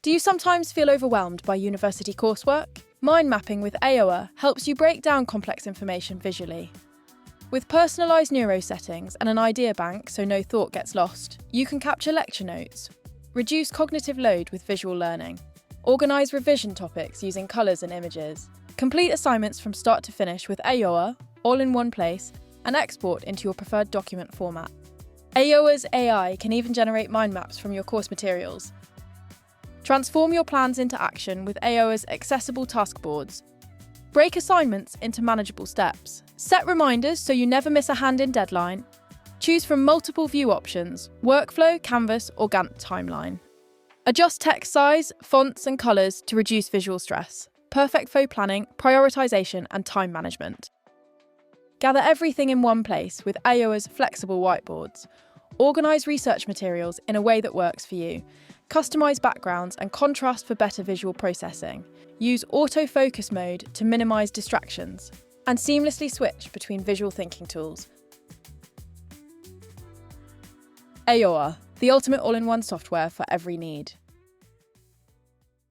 Do you sometimes feel overwhelmed by university coursework? Mind mapping with Ayoa helps you break down complex information visually. With personalised neuro settings and an idea bank so no thought gets lost, you can capture lecture notes, reduce cognitive load with visual learning, organise revision topics using colours and images, complete assignments from start to finish with Ayoa, all in one place, and export into your preferred document format. Ayoa's AI can even generate mind maps from your course materials. Transform your plans into action with Ayoa's accessible task boards. Break assignments into manageable steps. Set reminders so you never miss a hand-in deadline. Choose from multiple view options: workflow, canvas, or Gantt timeline. Adjust text size, fonts, and colours to reduce visual stress. Perfect for planning, prioritisation, and time management. Gather everything in one place with Ayoa's flexible whiteboards. Organise research materials in a way that works for you. Customise backgrounds and contrast for better visual processing. Use autofocus mode to minimise distractions. And seamlessly switch between visual thinking tools. Ayoa, the ultimate all-in-one software for every need.